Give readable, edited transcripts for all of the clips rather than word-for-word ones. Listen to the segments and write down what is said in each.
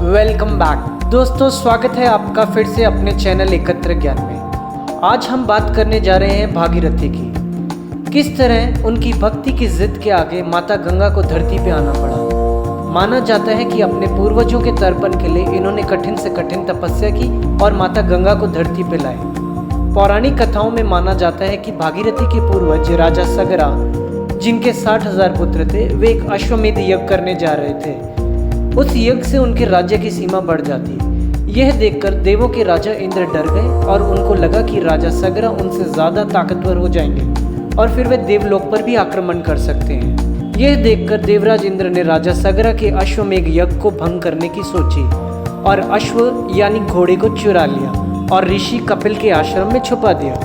Welcome back दोस्तों, स्वागत है आपका फिर से अपने चैनल एकत्र ज्ञान में। आज हम बात करने जा रहे हैं भागीरथी की। किस तरह उनकी भक्ति की जिद के आगे माता गंगा को धरती पे आना पड़ा। माना जाता है कि अपने पूर्वजों के तर्पण के लिए इन्होंने कठिन से कठिन तपस्या की और माता गंगा को धरती पे लाए। पौराणिक कथाओं में माना जाता है कि भागीरथी के पूर्वज राजा सगरा, जिनके 60,000 पुत्र थे, वे एक अश्वमेध यज्ञ करने जा रहे थे। उस यज्ञ से उनके राज्य की सीमा बढ़ जाती। यह देखकर देवों के राजा इंद्र डर गए और उनको लगा कि राजा सगरा उनसे ज़्यादा ताकतवर हो जाएंगे और फिर वे देवलोक पर भी आक्रमण कर सकते हैं। यह देखकर देवराज इंद्र ने राजा सगरा के अश्वमेध यज्ञ को भंग करने की सोची और अश्व यानी घोड़े को चुरा लिया और ऋषि कपिल के आश्रम में छुपा दिया।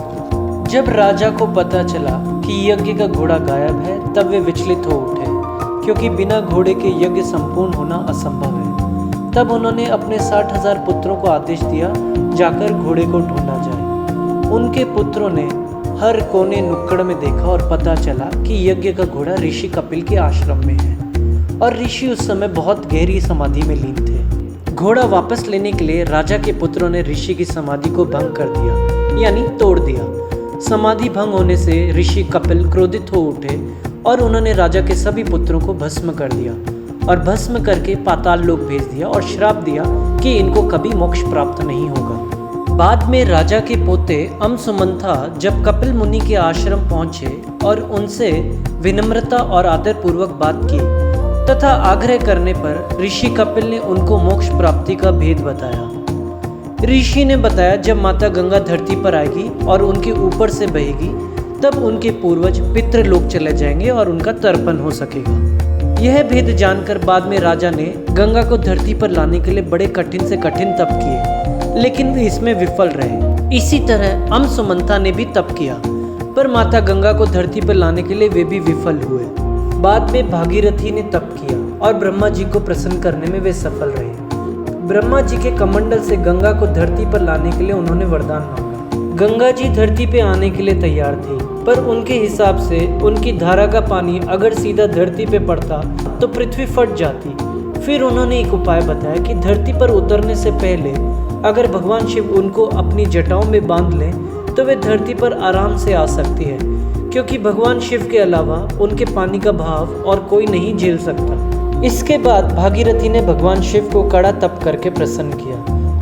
जब राजा को पता चला कि यज्ञ का घोड़ा गायब है, तब वे विचलित हो उठे, क्योंकि बिना घोड़े के यज्ञ संपूर्ण होना असंभव है। तब उन्होंने अपने 60,000 पुत्रों को आदेश दिया, जाकर घोड़े को ढूंढा जाए। उनके पुत्रों ने हर कोने नुक्कड़ में देखा और पता चला कि यज्ञ का घोड़ा ऋषि कपिल के आश्रम में है और ऋषि उस समय बहुत गहरी समाधि में लीन थे। घोड़ा वापस लेने के लिए राजा के पुत्रों ने ऋषि की समाधि को भंग कर दिया, यानी तोड़ दिया। समाधि भंग होने से ऋषि कपिल क्रोधित हो उठे और उन्होंने राजा के सभी पुत्रों को भस्म कर दिया और भस्म करके पाताल लोक भेज दिया और श्राप दिया कि इनको कभी मोक्ष प्राप्त नहीं होगा। बाद में राजा के पोते अंशुमंथा जब कपिल मुनि के आश्रम पहुंचे और उनसे विनम्रता और आदर पूर्वक बात की तथा आग्रह करने पर ऋषि कपिल ने उनको मोक्ष प्राप्ति का भेद बताया। ऋषि ने बताया, जब माता गंगा धरती पर आएगी और उनके ऊपर से बहेगी, तब उनके पूर्वज पितृलोक चले जाएंगे और उनका तर्पण हो सकेगा। यह भेद जानकर बाद में राजा ने गंगा को धरती पर लाने के लिए बड़े कठिन से कठिन तप किए, लेकिन वे इसमें विफल रहे। इसी तरह अंशुमंथा ने भी तप किया, पर माता गंगा को धरती पर लाने के लिए वे भी विफल हुए। बाद में भागीरथी ने तप किया और ब्रह्मा जी को प्रसन्न करने में वे सफल रहे। ब्रह्मा जी के कमंडल से गंगा को धरती पर लाने के लिए उन्होंने वरदान मांगा। गंगा जी धरती पे आने के लिए तैयार थी, पर उनके हिसाब से उनकी धारा का पानी अगर सीधा धरती पे पड़ता तो पृथ्वी फट जाती। फिर उन्होंने एक उपाय बताया कि धरती पर उतरने से पहले अगर भगवान शिव उनको अपनी जटाओं में बांध लें तो वे धरती पर आराम से आ सकती है, क्योंकि भगवान शिव के अलावा उनके पानी का भाव और कोई नहीं झेल सकता। इसके बाद भागीरथी ने भगवान शिव को कड़ा तप करके प्रसन्न किया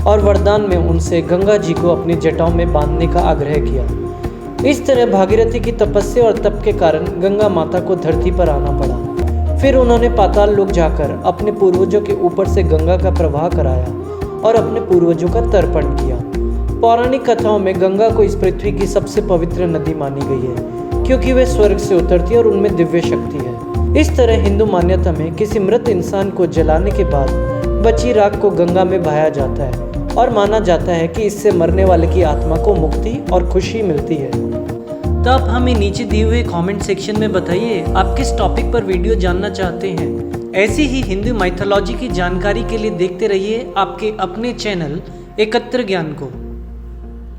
और वरदान में उनसे गंगा जी को अपनी जटाओं में बांधने का आग्रह किया। इस तरह भागीरथी की तपस्या और तप के कारण गंगा माता को धरती पर आना पड़ा। फिर उन्होंने पाताल लोक जाकर अपने पूर्वजों के ऊपर से गंगा का प्रवाह कराया और अपने पूर्वजों का तर्पण किया। पौराणिक कथाओं में गंगा को इस पृथ्वी की सबसे पवित्र नदी मानी गई है, क्योंकि वे स्वर्ग से उतरती है और उनमें दिव्य शक्ति है। इस तरह हिंदू मान्यता में किसी मृत इंसान को जलाने के बाद बची राख को गंगा में बहाया जाता है और माना जाता है कि इससे मरने वाले की आत्मा को मुक्ति और खुशी मिलती है। तो आप हमें नीचे दिए हुए कमेंट सेक्शन में बताइए आप किस टॉपिक पर वीडियो जानना चाहते हैं। ऐसी ही हिंदू माइथोलॉजी की जानकारी के लिए देखते रहिए आपके अपने चैनल एकत्र ज्ञान को।